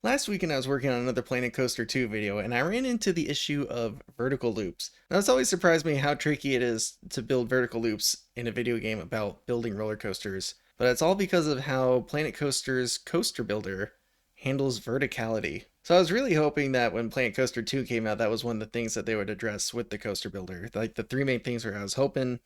Last weekend I was working on another Planet Coaster 2 video and I ran into the issue of vertical loops. Now it's always surprised me how tricky it is to build vertical loops in a video game about building roller coasters, but it's all because of how Planet Coaster's Coaster Builder handles verticality. So I was really hoping that when Planet Coaster 2 came out, that was one of the things that they would address with the Coaster Builder. Like the three main things were I was hoping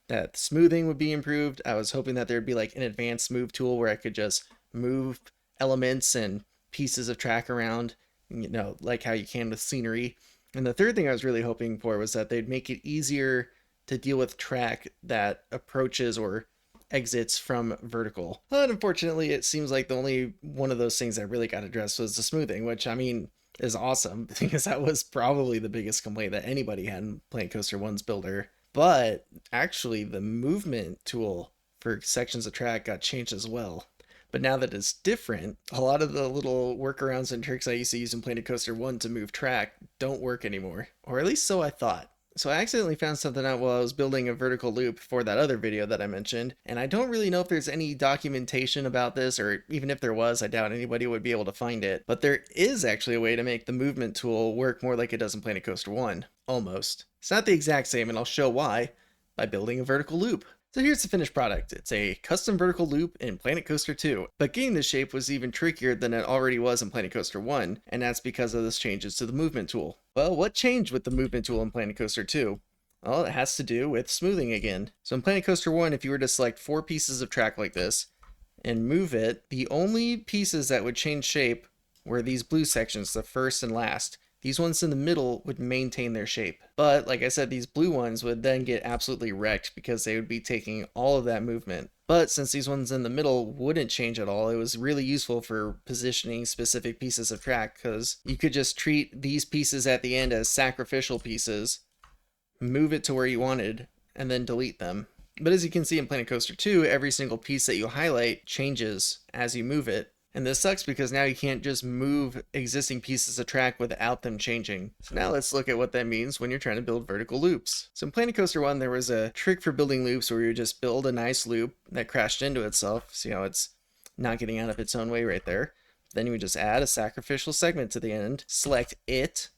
that smoothing would be improved, I was hoping that there'd be like an advanced move tool where I could just move elements and pieces of track around, like how you can with scenery. And the third thing I was really hoping for was that they'd make it easier to deal with track that approaches or exits from vertical. But unfortunately, it seems like the only one of those things that really got addressed was the smoothing, which I mean is awesome because that was probably the biggest complaint that anybody had in Planet Coaster 1's builder. But actually, the movement tool for sections of track got changed as well. But now that it's different, a lot of the little workarounds and tricks I used to use in Planet Coaster 1 to move track don't work anymore. Or at least so I thought. So I accidentally found something out while I was building a vertical loop for that other video that I mentioned, and I don't really know if there's any documentation about this, or even if there was, I doubt anybody would be able to find it. But there is actually a way to make the movement tool work more like it does in Planet Coaster 1. Almost. It's not the exact same, and I'll show why by building a vertical loop. So here's the finished product. It's a custom vertical loop in Planet Coaster 2, but getting this shape was even trickier than it already was in Planet Coaster 1, and that's because of those changes to the movement tool. Well, what changed with the movement tool in Planet Coaster 2? Well, it has to do with smoothing again. So in Planet Coaster 1, if you were to select 4 pieces of track like this and move it, the only pieces that would change shape were these blue sections, the first and last. These ones in the middle would maintain their shape. But like I said, these blue ones would then get absolutely wrecked because they would be taking all of that movement. But since these ones in the middle wouldn't change at all, it was really useful for positioning specific pieces of track because you could just treat these pieces at the end as sacrificial pieces, move it to where you wanted, and then delete them. But as you can see in Planet Coaster 2, every single piece that you highlight changes as you move it. And this sucks because now you can't just move existing pieces of track without them changing. So now let's look at what that means when you're trying to build vertical loops. So in Planet Coaster 1, there was a trick for building loops where you just build a nice loop that crashed into itself. See how it's not getting out of its own way right there. Then you would just add a sacrificial segment to the end, select it,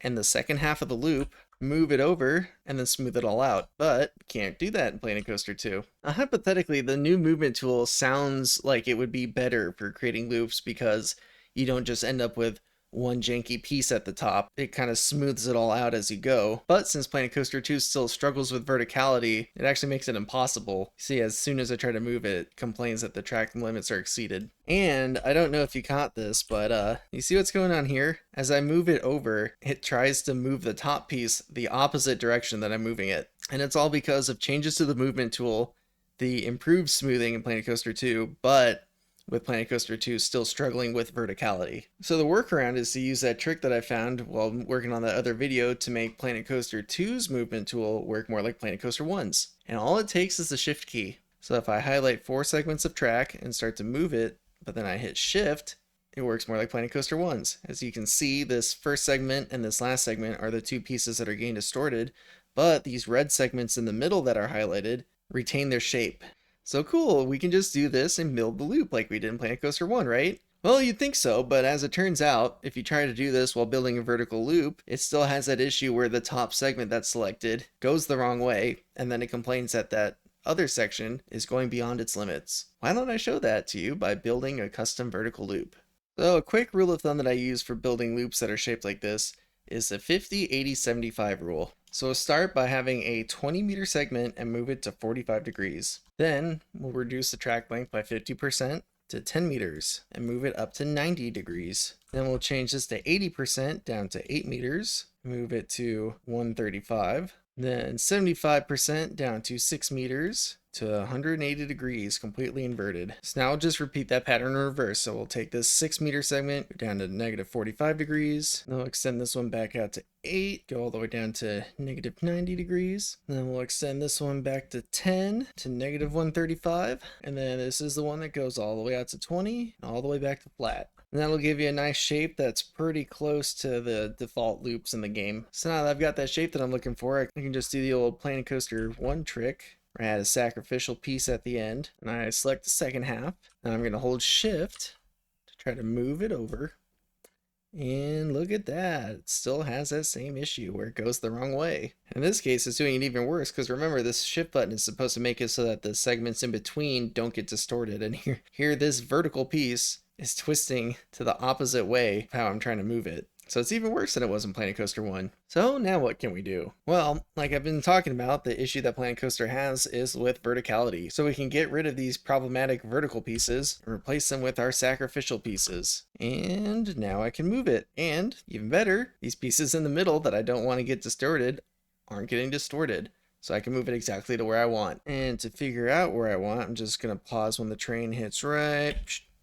and the second half of the loop, move it over, and then smooth it all out. But can't do that in Planet Coaster 2. Hypothetically, the new movement tool sounds like it would be better for creating loops because you don't just end up with one janky piece at the top. It kind of smooths it all out as you go. But since Planet Coaster 2 still struggles with verticality, it actually makes it impossible. See, as soon as I try to move it, it complains that the track limits are exceeded. And I don't know if you caught this, but you see what's going on here? As I move it over, it tries to move the top piece the opposite direction that I'm moving it. And it's all because of changes to the movement tool, the improved smoothing in Planet Coaster 2, but with Planet Coaster 2 still struggling with verticality. So the workaround is to use that trick that I found while working on that other video to make Planet Coaster 2's movement tool work more like Planet Coaster 1's. And all it takes is the shift key. So if I highlight 4 segments of track and start to move it, but then I hit shift, it works more like Planet Coaster 1's. As you can see, this first segment and this last segment are the 2 pieces that are getting distorted, but these red segments in the middle that are highlighted retain their shape. So cool, we can just do this and build the loop like we did in Planet Coaster 1, right? Well, you'd think so, but as it turns out, if you try to do this while building a vertical loop, it still has that issue where the top segment that's selected goes the wrong way, and then it complains that that other section is going beyond its limits. Why don't I show that to you by building a custom vertical loop? So a quick rule of thumb that I use for building loops that are shaped like this is the 50-80-75 rule. So we'll start by having a 20-meter segment and move it to 45 degrees. Then we'll reduce the track length by 50% to 10 meters and move it up to 90 degrees. Then we'll change this to 80% down to 8 meters, move it to 135. Then 75% down to 6 meters to 180 degrees, completely inverted. So now I'll just repeat that pattern in reverse. So we'll take this 6-meter segment down to negative 45 degrees. Then we'll extend this one back out to 8, go all the way down to negative 90 degrees. Then we'll extend this one back to 10 to negative 135. And then this is the one that goes all the way out to 20, all the way back to flat. And that'll give you a nice shape that's pretty close to the default loops in the game. So now that I've got that shape that I'm looking for, I can just do the old Planet Coaster 1 trick. I add a sacrificial piece at the end, and I select the second half. And I'm going to hold shift to try to move it over. And look at that, it still has that same issue where it goes the wrong way. In this case, it's doing it even worse because remember, this shift button is supposed to make it so that the segments in between don't get distorted. And here this vertical piece is twisting to the opposite way of how I'm trying to move it. So it's even worse than it was in Planet Coaster 1. So now what can we do? Well, like I've been talking about, the issue that Planet Coaster has is with verticality. So we can get rid of these problematic vertical pieces and replace them with our sacrificial pieces. And now I can move it. And even better, these pieces in the middle that I don't want to get distorted aren't getting distorted. So I can move it exactly to where I want. And to figure out where I want, I'm just going to pause when the train hits right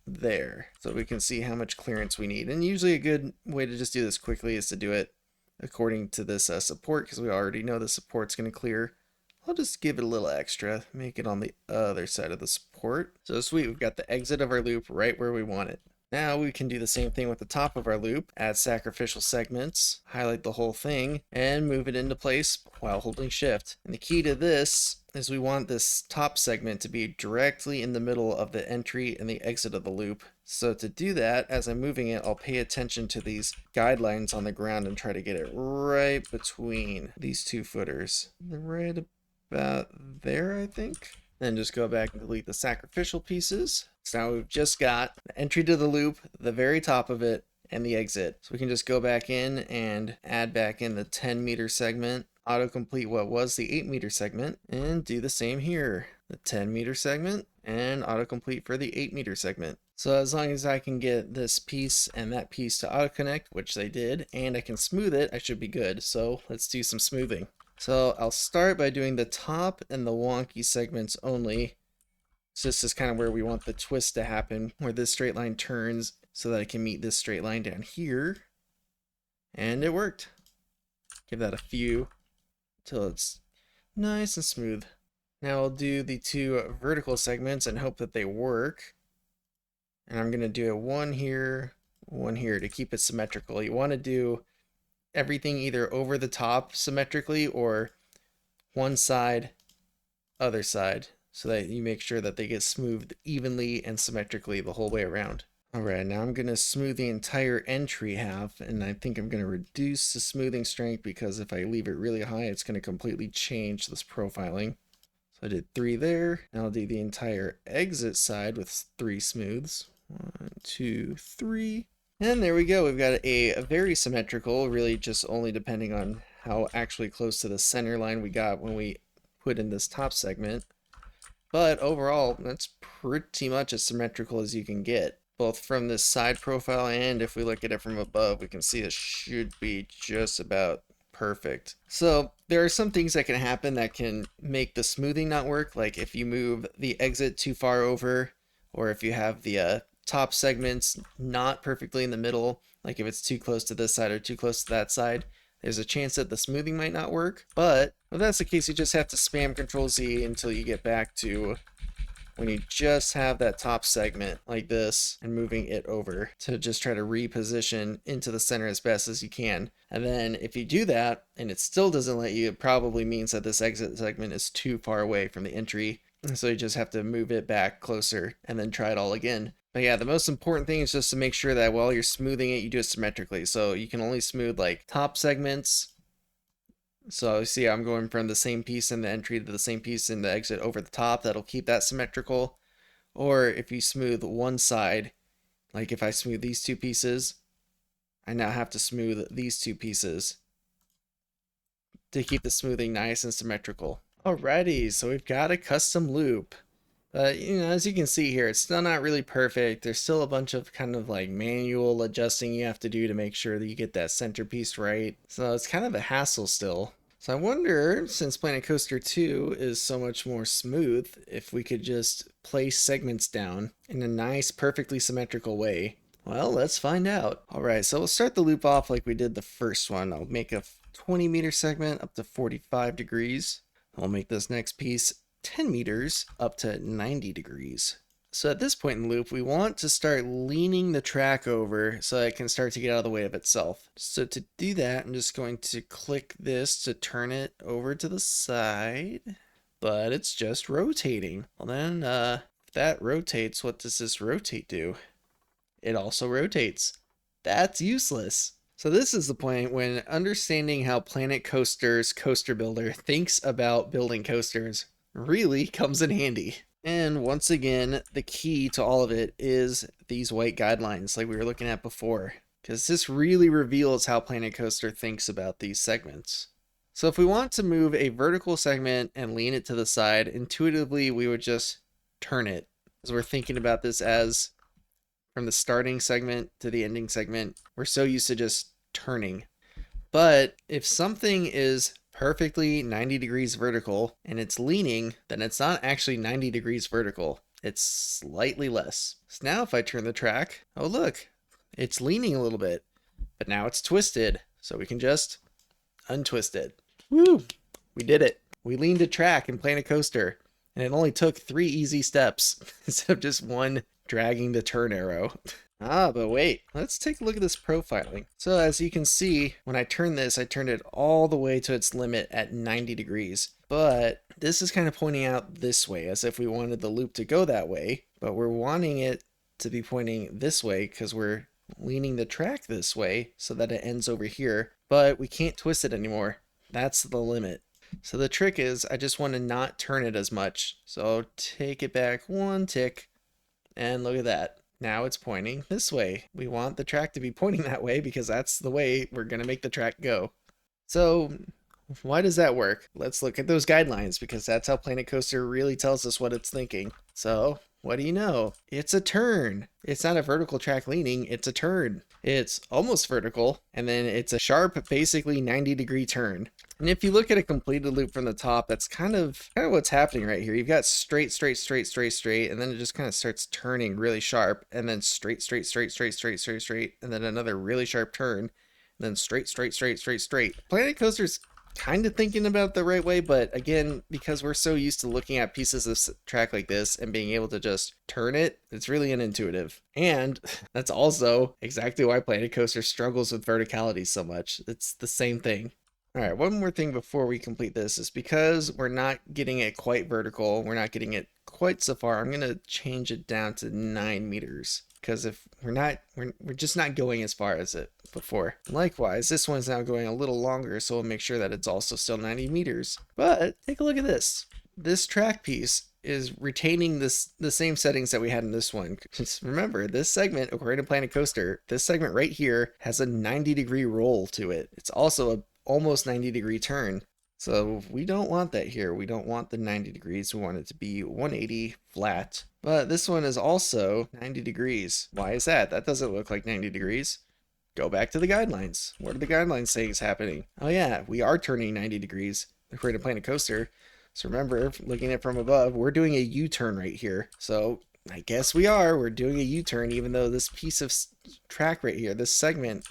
there, so we can see how much clearance we need. And usually a good way to just do this quickly is to do it according to this support, because we already know the support's going to clear. I'll just give it a little extra, make it on the other side of the support. So sweet, we've got the exit of our loop right where we want it. Now we can do the same thing with the top of our loop, add sacrificial segments, highlight the whole thing, and move it into place while holding shift. And the key to this is we want this top segment to be directly in the middle of the entry and the exit of the loop. So to do that, as I'm moving it, I'll pay attention to these guidelines on the ground and try to get it right between these two footers. Right about there, I think. Then just go back and delete the sacrificial pieces. So now we've just got the entry to the loop, the very top of it, and the exit. So we can just go back in and add back in the 10-meter segment, autocomplete what was the 8-meter segment, and do the same here. The 10-meter segment and autocomplete for the 8-meter segment. So as long as I can get this piece and that piece to autoconnect, which they did, and I can smooth it, I should be good. So let's do some smoothing. So I'll start by doing the top and the wonky segments only. So this is kind of where we want the twist to happen, where this straight line turns so that I can meet this straight line down here. And it worked. Give that a few till it's nice and smooth. Now I'll do the two vertical segments and hope that they work. And I'm going to do one here to keep it symmetrical. You want to do everything either over the top symmetrically or one side, other side, so that you make sure that they get smoothed evenly and symmetrically the whole way around. Alright, now I'm going to smooth the entire entry half, and I think I'm going to reduce the smoothing strength because if I leave it really high, it's going to completely change this profiling. So I did 3 there. Now I'll do the entire exit side with 3 smooths. 1, 2, 3. And there we go. We've got a very symmetrical, really just only depending on how actually close to the center line we got when we put in this top segment. But overall, that's pretty much as symmetrical as you can get, both from this side profile and if we look at it from above, we can see it should be just about perfect. So there are some things that can happen that can make the smoothing not work, like if you move the exit too far over, or if you have the top segments not perfectly in the middle, like if it's too close to this side or too close to that side, there's a chance that the smoothing might not work. But if that's the case, you just have to spam Control Z until you get back to when you just have that top segment like this and moving it over to just try to reposition into the center as best as you can. And then if you do that and it still doesn't let you, it probably means that this exit segment is too far away from the entry. So you just have to move it back closer and then try it all again. But yeah, the most important thing is just to make sure that while you're smoothing it, you do it symmetrically. So you can only smooth like top segments. So see, I'm going from the same piece in the entry to the same piece in the exit over the top. That'll keep that symmetrical. Or if you smooth one side, like if I smooth these two pieces, I now have to smooth these two pieces to keep the smoothing nice and symmetrical. Alrighty, so we've got a custom loop. You know, as you can see here, it's still not really perfect. There's still a bunch of kind of like manual adjusting you have to do to make sure that you get that centerpiece right. So it's kind of a hassle still. So I wonder, since Planet Coaster 2 is so much more smooth, if we could just place segments down in a nice, perfectly symmetrical way. Well, let's find out. Alright, so we'll start the loop off like we did the first one. I'll make a 20-meter segment up to 45 degrees. I'll make this next piece 10 meters up to 90 degrees. So at this point in the loop, we want to start leaning the track over so it can start to get out of the way of itself. So to do that, I'm just going to click this to turn it over to the side, but it's just rotating. Well then, if that rotates, what does this rotate do? It also rotates. That's useless. So this is the point when understanding how Planet Coaster's coaster builder thinks about building coasters really comes in handy. And once again, the key to all of it is these white guidelines like we were looking at before, because this really reveals how Planet Coaster thinks about these segments. So if we want to move a vertical segment and lean it to the side, intuitively we would just turn it, as we're thinking about this as from the starting segment to the ending segment. We're so used to just turning. But if something is perfectly 90 degrees vertical and it's leaning, then it's not actually 90 degrees vertical. It's slightly less. So now if I turn the track, oh look, it's leaning a little bit, but now it's twisted. So we can just untwist it. Woo! We did it. We leaned a track in Planet Coaster, and it only took 3 easy steps instead of just one dragging the turn arrow. But wait, let's take a look at this profiling. So as you can see, when I turned this, I turned it all the way to its limit at 90 degrees. But this is kind of pointing out this way, as if we wanted the loop to go that way, but we're wanting it to be pointing this way because we're leaning the track this way so that it ends over here, but we can't twist it anymore. That's the limit. So the trick is I just want to not turn it as much. So take it back 1 tick, and look at that. Now it's pointing this way. We want the track to be pointing that way because that's the way we're going to make the track go. So why does that work? Let's look at those guidelines because that's how Planet Coaster really tells us what it's thinking. So what do you know? It's a turn. It's not a vertical track leaning, it's a turn. It's almost vertical, and then it's a sharp, basically 90-degree turn. And if you look at a completed loop from the top, that's kind of what's happening right here. You've got straight, straight, straight, straight, straight, and then it just kind of starts turning really sharp, and then straight, straight, straight, straight, straight, straight, straight, and then another really sharp turn, and then straight, straight, straight, straight, straight. Planet Coaster's kind of thinking about the right way, but again, because we're so used to looking at pieces of track like this and being able to just turn it, it's really unintuitive. And that's also exactly why Planet Coaster struggles with verticality so much. It's the same thing. All right, one more thing before we complete this is because we're not getting it quite vertical, we're not getting it quite so far, I'm going to change it down to 9 meters. Because if we're just not going as far as it before. Likewise, this one's now going a little longer, so we'll make sure that it's also still 90 meters. But take a look at this. This track piece is retaining the same settings that we had in this one. Just remember, this segment, according to Planet Coaster, this segment right here has a 90-degree roll to it. It's also a almost 90-degree turn. So we don't want that here. We don't want the 90 degrees. We want it to be 180 flat. But this one is also 90 degrees. Why is that? That doesn't look like 90 degrees. Go back to the guidelines. What are the guidelines saying is happening? Oh yeah, we are turning 90 degrees according to Planet Coaster. So remember, looking at it from above, we're doing a U-turn right here. So I guess we are. We're doing a U-turn even though this piece of track right here, this segment,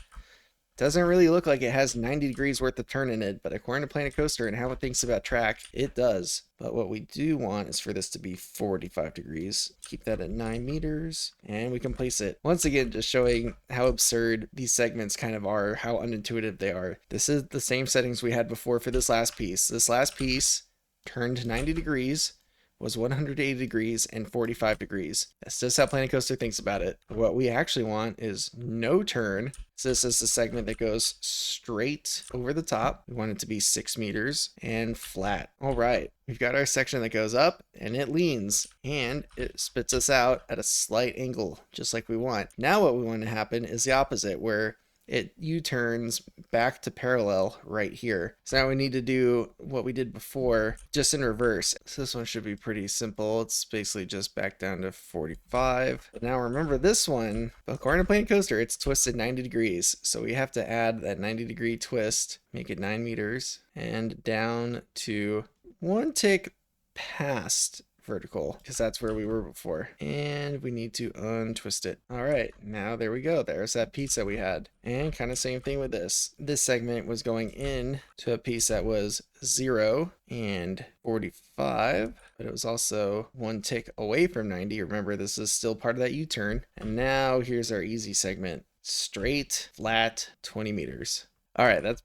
doesn't really look like it has 90 degrees worth of turn in it, but according to Planet Coaster and how it thinks about track, it does. But what we do want is for this to be 45 degrees. Keep that at 9 meters, and we can place it. Once again, just showing how absurd these segments kind of are, how unintuitive they are. This is the same settings we had before for this last piece. This last piece turned 90 degrees, was 180 degrees and 45 degrees. That's just how Planet Coaster thinks about it. What we actually want is no turn. So this is the segment that goes straight over the top. We want it to be 6 meters and flat. All right, we've got our section that goes up and it leans and it spits us out at a slight angle, just like we want. Now what we want to happen is the opposite, where it U-turns back to parallel right here. So now we need to do what we did before, just in reverse. So this one should be pretty simple. It's basically just back down to 45. But now remember this one, according to Planet Coaster, it's twisted 90 degrees. So we have to add that 90-degree twist, make it 9 meters, and down to 1 tick past vertical, because that's where we were before, and we need to untwist it. All right, now there we go. There's that piece that we had. And kind of same thing with this segment was going in to a piece that was 0 and 45, but it was also 1 tick away from 90. Remember, this is still part of that U-turn. And now here's our easy segment, straight, flat, 20 meters. All right, that's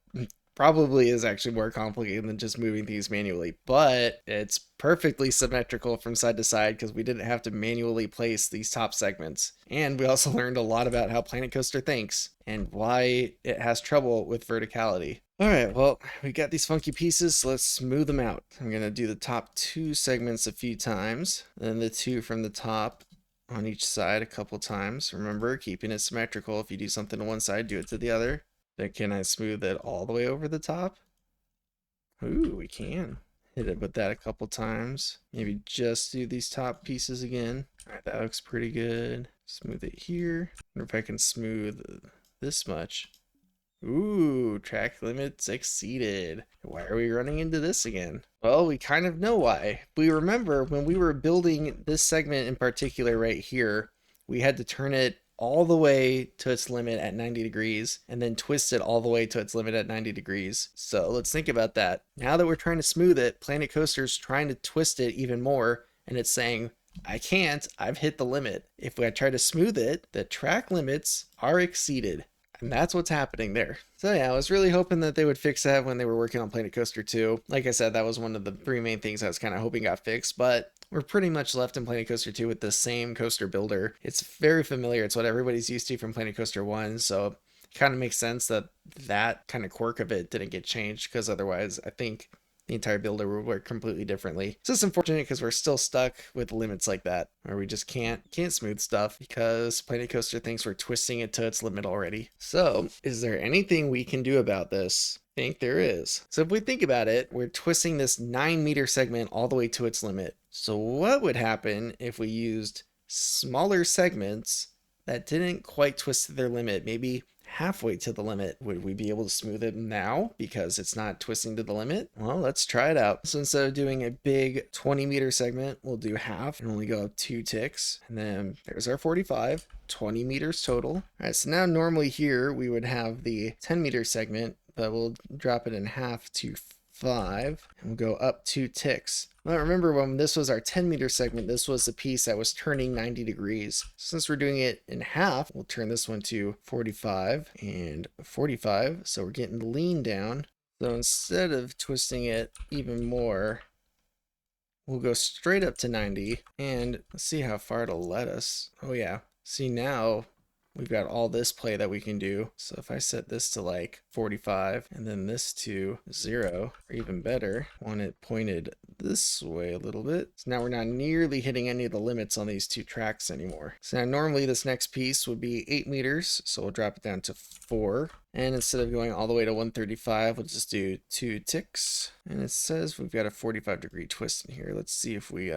probably is actually more complicated than just moving these manually, but it's perfectly symmetrical from side to side because we didn't have to manually place these top segments. And we also learned a lot about how Planet Coaster thinks and why it has trouble with verticality. All right, well, we got these funky pieces, so let's smooth them out. I'm gonna do the top 2 segments a few times, then the 2 from the top on each side a couple times. Remember, keeping it symmetrical. If you do something to one side, do it to the other. Then can I smooth it all the way over the top? Ooh, we can. Hit it with that a couple times. Maybe just do these top pieces again. All right, that looks pretty good. Smooth it here. Wonder if I can smooth this much. Ooh, track limits exceeded. Why are we running into this again? Well, we kind of know why. We remember when we were building this segment in particular right here, we had to turn it all the way to its limit at 90 degrees and then twist it all the way to its limit at 90 degrees. So let's think about that. Now that we're trying to smooth it, Planet Coaster's trying to twist it even more, and it's saying, I can't, I've hit the limit. If I try to smooth it, the track limits are exceeded. And that's what's happening there. So yeah, I was really hoping that they would fix that when they were working on Planet Coaster 2. Like I said, that was one of the 3 main things I was kind of hoping got fixed, but we're pretty much left in Planet Coaster 2 with the same coaster builder. It's very familiar. It's what everybody's used to from Planet Coaster 1, so it kind of makes sense that that kind of quirk of it didn't get changed, because otherwise I think the entire builder would work completely differently. It's just unfortunate because we're still stuck with limits like that, where we just can't smooth stuff because Planet Coaster thinks we're twisting it to its limit already. So, is there anything we can do about this? I think there is. So if we think about it, we're twisting this 9-meter segment all the way to its limit. So what would happen if we used smaller segments that didn't quite twist to their limit, maybe halfway to the limit? Would we be able to smooth it now because it's not twisting to the limit? Well, let's try it out. So instead of doing a big 20-meter segment, we'll do half and only go up 2 ticks. And then there's our 45, 20 meters total. All right, so now normally here we would have the 10-meter segment, but we'll drop it in half to 5 and we'll go up 2 ticks. Well, remember when this was our 10-meter segment, this was the piece that was turning 90 degrees. Since we're doing it in half, we'll turn this one to 45 and 45. So we're getting the lean down. So instead of twisting it even more, we'll go straight up to 90 and let's see how far it'll let us. Oh yeah. See, now we've got all this play that we can do. So if I set this to like 45 and then this to 0, or even better, want it pointed this way a little bit. So now we're not nearly hitting any of the limits on these 2 tracks anymore. So now normally this next piece would be 8 meters. So we'll drop it down to 4. And instead of going all the way to 135, we'll just do 2 ticks. And it says we've got a 45-degree twist in here. Let's see if we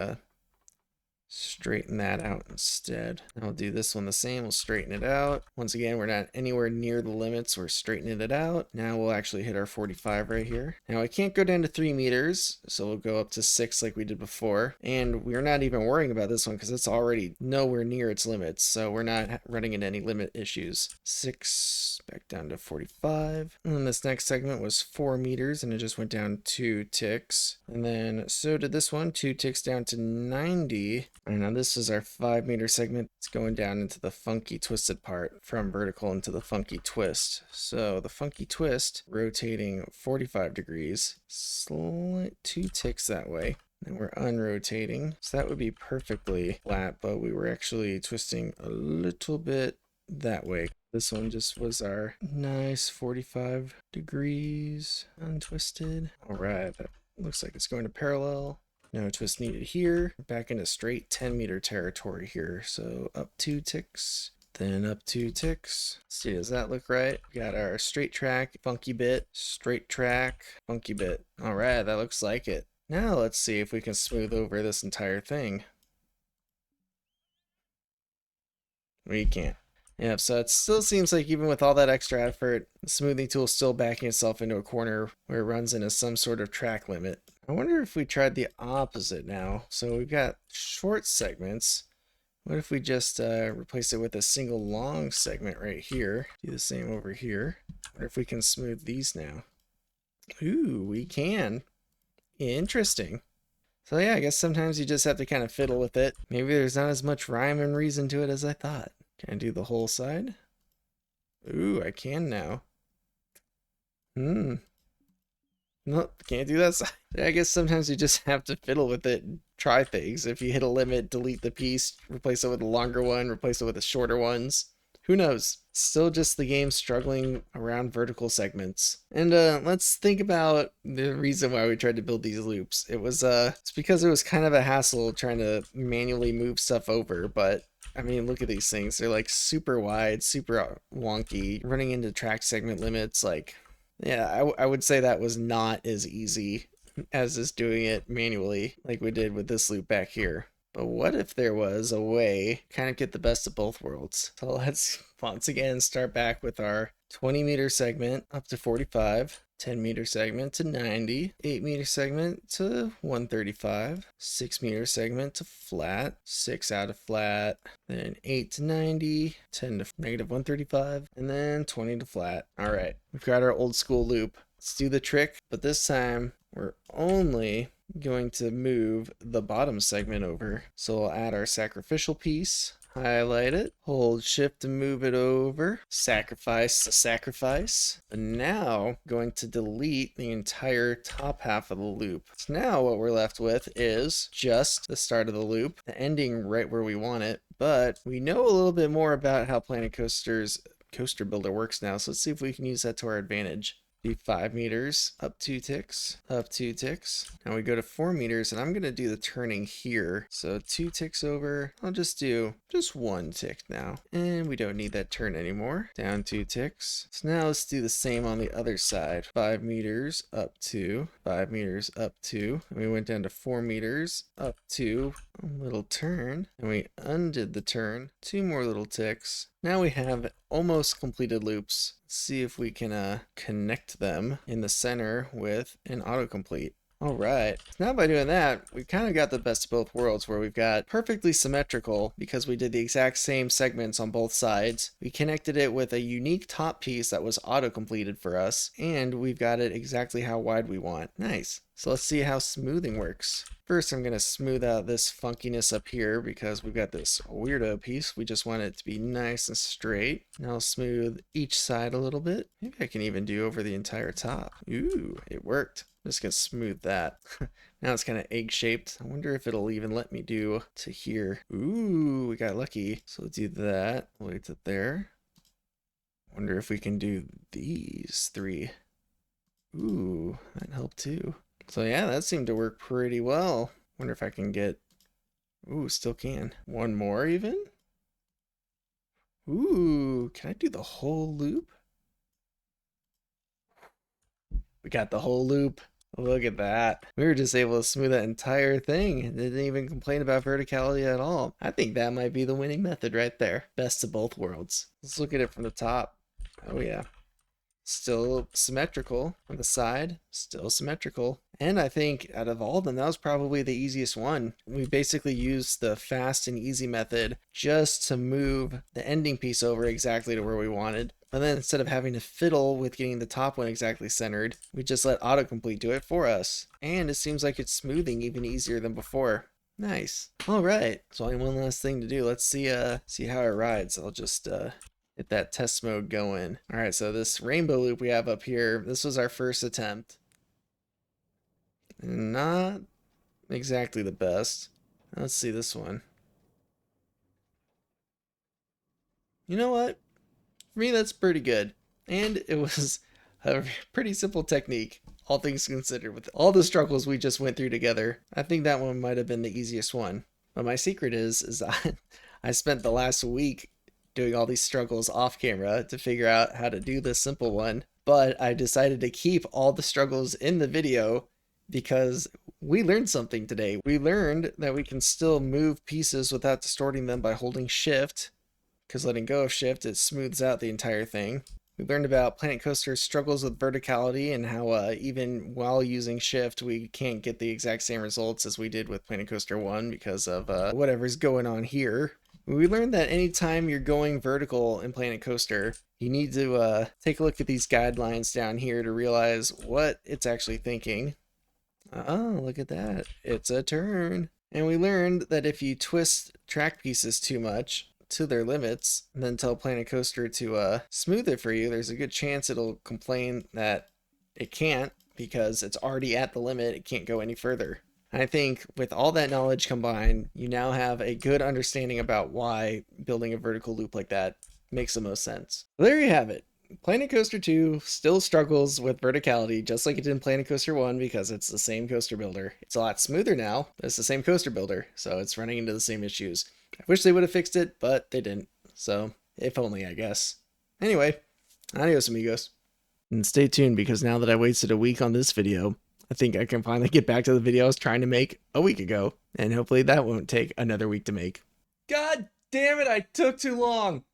straighten that out instead. I'll do this one the same. We'll straighten it out. Once again, we're not anywhere near the limits. We're straightening it out. Now we'll actually hit our 45 right here. Now I can't go down to 3 meters, so we'll go up to 6 like we did before. And we're not even worrying about this one because it's already nowhere near its limits. So we're not running into any limit issues. 6, back down to 45. And then this next segment was 4 meters and it just went down 2 ticks. And then so did this one, 2 ticks down to 90. And now this is our 5-meter segment. It's going down into the funky twisted part from vertical into the funky twist. So the funky twist rotating 45 degrees, slight 2 ticks that way. Then we're unrotating. So that would be perfectly flat, but we were actually twisting a little bit that way. This one just was our nice 45 degrees untwisted. All right, that looks like it's going to parallel. No twist needed here. Back into straight 10-meter territory here. So up 2 ticks, then up 2 ticks. Let's see, does that look right? We got our straight track, funky bit, straight track, funky bit. All right, that looks like it. Now let's see if we can smooth over this entire thing. We can't. Yeah, so it still seems like even with all that extra effort, the smoothing tool is still backing itself into a corner where it runs into some sort of track limit. I wonder if we tried the opposite now. So we've got short segments. What if we just replace it with a single long segment right here? Do the same over here. What if we can smooth these now? Ooh, we can. Interesting. So yeah, I guess sometimes you just have to kind of fiddle with it. Maybe there's not as much rhyme and reason to it as I thought. Can I do the whole side? Ooh, I can now. No, can't do that side. I guess sometimes you just have to fiddle with it and try things. If you hit a limit, delete the piece, replace it with a longer one, replace it with the shorter ones. Who knows? Still just the game struggling around vertical segments. And let's think about the reason why we tried to build these loops. It's because it was kind of a hassle trying to manually move stuff over, but I mean, look at these things. They're like super wide, super wonky, running into track segment limits. Like, yeah, I would say that was not as easy as just doing it manually like we did with this loop back here. But what if there was a way to kind of get the best of both worlds? So let's once again start back with our 20-meter segment up to 45, 10-meter segment to 90, 8-meter segment to 135, 6-meter segment to flat, 6 out of flat, then 8 to 90, 10 to negative 135, and then 20 to flat. All right, we've got our old school loop. Let's do the trick, but this time we're only going to move the bottom segment over. So we'll add our sacrificial piece, highlight it, hold shift to move it over, sacrifice the sacrifice. And now going to delete the entire top half of the loop. So now what we're left with is just the start of the loop, the ending right where we want it. But we know a little bit more about how Planet Coaster's coaster builder works now. So let's see if we can use that to our advantage. Be 5 meters, up 2 ticks, up 2 ticks. Now we go to 4 meters, and I'm going to do the turning here. So 2 ticks over, I'll just do just 1 tick now. And we don't need that turn anymore. Down 2 ticks. So now let's do the same on the other side. 5 meters, up 2, 5 meters, up 2. And we went down to 4 meters, up 2, a little turn. And we undid the turn, 2 more little ticks. Now we have almost completed loops. Let's see if we can connect them in the center with an autocomplete. All right, now by doing that, we've kind of got the best of both worlds where we've got perfectly symmetrical because we did the exact same segments on both sides. We connected it with a unique top piece that was auto-completed for us, and we've got it exactly how wide we want. Nice. So let's see how smoothing works. First, I'm going to smooth out this funkiness up here because we've got this weirdo piece. We just want it to be nice and straight. Now I'll smooth each side a little bit. Maybe I can even do over the entire top. Ooh, it worked. I'm just going to smooth that. Now it's kind of egg-shaped. I wonder if it'll even let me do to here. Ooh, we got lucky. So let's do that. Wait to there. Wonder if we can do these 3. Ooh, that helped too. So yeah, that seemed to work pretty well. Wonder if I can get... Ooh, still can. 1 more even? Ooh, can I do the whole loop? We got the whole loop. Look at that. We were just able to smooth that entire thing. Didn't even complain about verticality at all. I think that might be the winning method right there. Best of both worlds. Let's look at it from the top. Oh yeah. Still symmetrical on the side, still symmetrical. And I think out of all of them, that was probably the easiest one. We basically used the fast and easy method just to move the ending piece over exactly to where we wanted. And then instead of having to fiddle with getting the top one exactly centered, we just let autocomplete do it for us. And it seems like it's smoothing even easier than before. Nice. All right. So only one last thing to do. Let's see how it rides. I'll just get that test mode going. All right, so this rainbow loop we have up here, this was our first attempt. Not exactly the best. Let's see this one. You know what? For me, that's pretty good. And it was a pretty simple technique, all things considered. With all the struggles we just went through together, I think that one might have been the easiest one. But my secret is I spent the last week doing all these struggles off camera to figure out how to do this simple one. But I decided to keep all the struggles in the video because we learned something today. We learned that we can still move pieces without distorting them by holding shift, because letting go of shift, it smooths out the entire thing. We learned about Planet Coaster's struggles with verticality and how even while using shift, we can't get the exact same results as we did with Planet Coaster 1 because of whatever's going on here. We learned that anytime you're going vertical in Planet Coaster, you need to take a look at these guidelines down here to realize what it's actually thinking. Oh, look at that. It's a turn. And we learned that if you twist track pieces too much to their limits, and then tell Planet Coaster to smooth it for you, there's a good chance it'll complain that it can't because it's already at the limit. It can't go any further. And I think with all that knowledge combined, you now have a good understanding about why building a vertical loop like that makes the most sense. There you have it. Planet Coaster 2 still struggles with verticality just like it did in Planet Coaster 1 because it's the same coaster builder. It's a lot smoother now, but it's the same coaster builder, so it's running into the same issues. I wish they would have fixed it, but they didn't. So, if only, I guess. Anyway, adios amigos. And stay tuned because now that I wasted a week on this video, I think I can finally get back to the video I was trying to make a week ago, and hopefully that won't take another week to make. God damn it, I took too long!